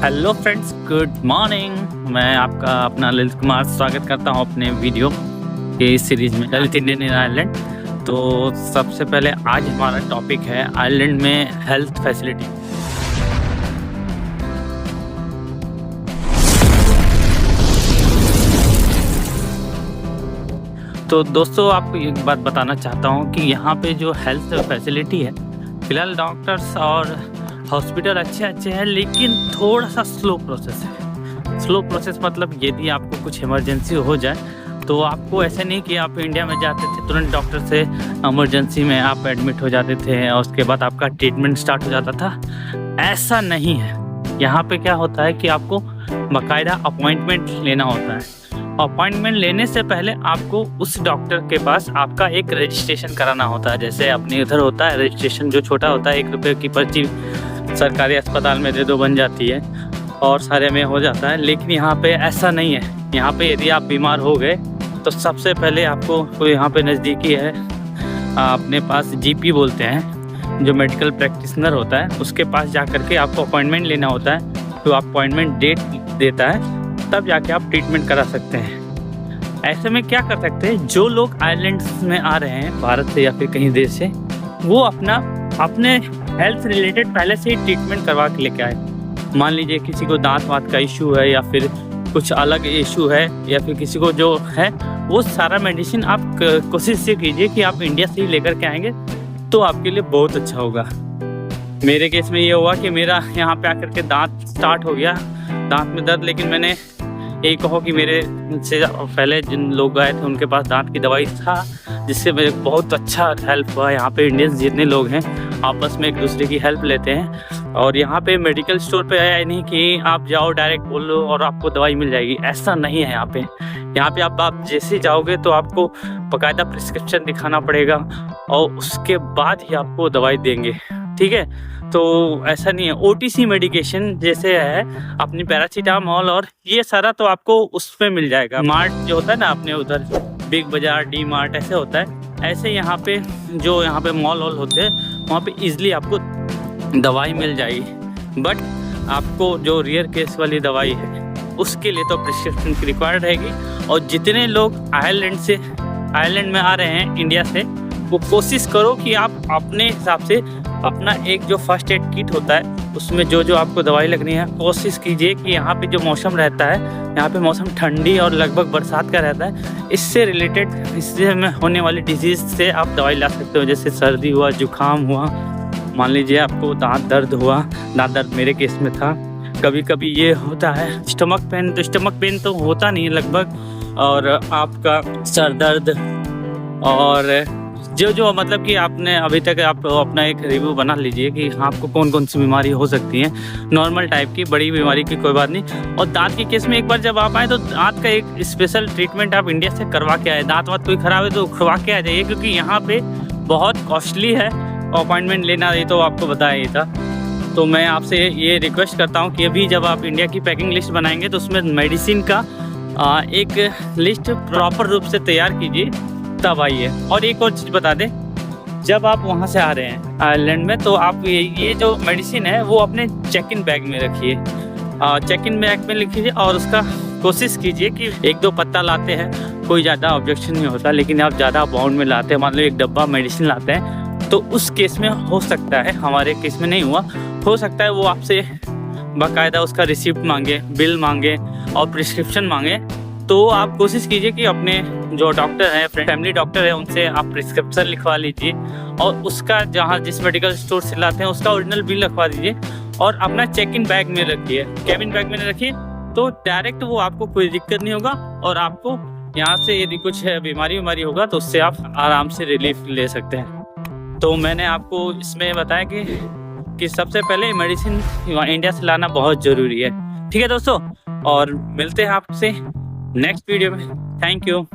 Hello friends, good morning. मैं आपका अपना ललित कुमार स्वागत करता हूं अपने वीडियो के इस सीरीज में ललित इंडियन इन आयरलैंड। तो सबसे पहले आज हमारा टॉपिक है आयरलैंड में हेल्थ फैसिलिटी। तो दोस्तों, आपको एक बात बताना चाहता हूं कि यहाँ पे जो हेल्थ फैसिलिटी है, फिलहाल डॉक्टर्स और हॉस्पिटल अच्छे हैं, लेकिन थोड़ा सा स्लो प्रोसेस है। स्लो प्रोसेस मतलब यदि आपको कुछ इमरजेंसी हो जाए तो आपको ऐसे नहीं कि आप इंडिया में जाते थे तुरंत डॉक्टर से इमरजेंसी में आप एडमिट हो जाते थे और उसके बाद आपका ट्रीटमेंट स्टार्ट हो जाता था। ऐसा नहीं है। यहाँ पे क्या होता है कि आपको बाकायदा अपॉइंटमेंट लेना होता है। अपॉइंटमेंट लेने से पहले आपको उस डॉक्टर के पास आपका एक रजिस्ट्रेशन कराना होता है। जैसे अपने इधर होता है रजिस्ट्रेशन, जो छोटा होता है, 1 रुपये की पर्ची सरकारी अस्पताल में दे दो, बन जाती है और सारे में हो जाता है। लेकिन यहाँ पे ऐसा नहीं है। यहाँ पे यदि आप बीमार हो गए तो सबसे पहले आपको यहाँ पे नज़दीकी है अपने पास जीपी बोलते हैं, जो मेडिकल प्रैक्टिशनर होता है, उसके पास जा कर के आपको अपॉइंटमेंट लेना होता है। तो आप अपॉइंटमेंट डेट देता है, तब जाके आप ट्रीटमेंट करा सकते हैं। ऐसे में क्या कर सकते हैं, जो लोग आयरलैंड में आ रहे हैं भारत से या फिर कहीं देश से, वो अपने हेल्थ रिलेटेड पहले से ही ट्रीटमेंट करवा के लेके आए। मान लीजिए किसी को दांत वात का इशू है या फिर कुछ अलग इशू है या फिर किसी को जो है, वो सारा मेडिसिन आप कोशिश से कीजिए कि आप इंडिया से ही लेकर के आएंगे तो आपके लिए बहुत अच्छा होगा। मेरे केस में ये हुआ कि मेरा यहाँ पे आकर के दांत स्टार्ट हो गया, दांत में दर्द। लेकिन मैंने यही कहो कि मेरे से पहले जिन लोग आए थे उनके पास दांत की दवाई था, जिससे मुझे बहुत अच्छा हेल्प हुआ। यहाँ पे इंडियंस जितने लोग हैं आपस में एक दूसरे की हेल्प लेते हैं। और यहाँ पे मेडिकल स्टोर पे आया नहीं कि आप जाओ डायरेक्ट बोल लो और आपको दवाई मिल जाएगी, ऐसा नहीं है। यहाँ पे आप जैसे जाओगे तो आपको बाकायदा प्रिस्क्रिप्शन दिखाना पड़ेगा और उसके बाद ही आपको दवाई देंगे, ठीक है। तो ऐसा नहीं है। OTC मेडिकेशन जैसे है अपनी पैरासीटामोल और ये सारा तो आपको उस पर मिल जाएगा। मार्ट जो होता है ना अपने उधर, बिग बाज़ार, डी मार्ट ऐसे होता है, ऐसे यहाँ पे जो यहाँ पे मॉल वॉल होते हैं वहाँ पे इजीली आपको दवाई मिल जाएगी। बट आपको जो रेयर केस वाली दवाई है उसके लिए तो प्रिस्क्रिप्शन की रिक्वायर्ड रहेगी। और जितने लोग आयरलैंड में आ रहे हैं इंडिया से, वो कोशिश करो कि आप अपने हिसाब से अपना एक जो फर्स्ट एड किट होता है उसमें जो आपको दवाई लगनी है, कोशिश कीजिए कि यहाँ पे जो मौसम रहता है, यहाँ पे मौसम ठंडी और लगभग बरसात का रहता है, इससे रिलेटेड इससे में होने वाली डिजीज़ से आप दवाई ला सकते हो। जैसे सर्दी हुआ, जुकाम हुआ, मान लीजिए आपको दांत दर्द हुआ। दांत दर्द मेरे केस में था। कभी कभी ये होता है स्टमक पेन तो होता नहीं है लगभग, और आपका सर दर्द, और जो मतलब कि आपने अभी तक आप अपना एक रिव्यू बना लीजिए कि आपको कौन कौन सी बीमारी हो सकती है। नॉर्मल टाइप की, बड़ी बीमारी की कोई बात नहीं। और दांत के केस में एक बार जब आप आए तो दांत का एक स्पेशल ट्रीटमेंट आप इंडिया से करवा के आए। दांत वात कोई ख़राब है तो करवा के आ जाइए, क्योंकि यहाँ पे बहुत कॉस्टली है अपॉइंटमेंट लेना। ये तो आपको बताया ही था। तो मैं आपसे ये रिक्वेस्ट करता हूँ कि अभी जब आप इंडिया की पैकिंग लिस्ट बनाएंगे तो उसमें मेडिसिन का एक लिस्ट प्रॉपर रूप से तैयार कीजिए, तब आइए। और एक और चीज़ बता दें, जब आप वहाँ से आ रहे हैं आयरलैंड में तो आप ये जो मेडिसिन है वो अपने चेक इन बैग में रखिए। चेक इन बैग में लिखिए और उसका कोशिश कीजिए कि 1-2 पत्ता लाते हैं, कोई ज़्यादा ऑब्जेक्शन नहीं होता। लेकिन आप ज़्यादा अमाउंट में लाते हैं, मान लो 1 डब्बा मेडिसिन लाते हैं, तो उस केस में हो सकता है, हमारे केस में नहीं हुआ, हो सकता है वो आपसे बाकायदा उसका रिसिप्ट मांगे, बिल मांगे और प्रिस्क्रिप्शन मांगे। तो आप कोशिश कीजिए कि अपने जो डॉक्टर हैं, फैमिली डॉक्टर है, उनसे आप प्रिस्क्रिप्शन लिखवा लीजिए और उसका जहाँ जिस मेडिकल स्टोर से लाते हैं उसका ओरिजिनल बिल लिखवा दीजिए और अपना चेक इन बैग में रखिए, केबिन बैग में रखिए। तो डायरेक्ट वो आपको कोई दिक्कत नहीं होगा और आपको यहाँ से यदि कुछ बीमारी होगा तो उससे आप आराम से रिलीफ ले सकते हैं। तो मैंने आपको इसमें बताया कि सबसे पहले मेडिसिन इंडिया से लाना बहुत ज़रूरी है, ठीक है दोस्तों। और मिलते हैं आपसे नेक्स्ट वीडियो में। Thank you.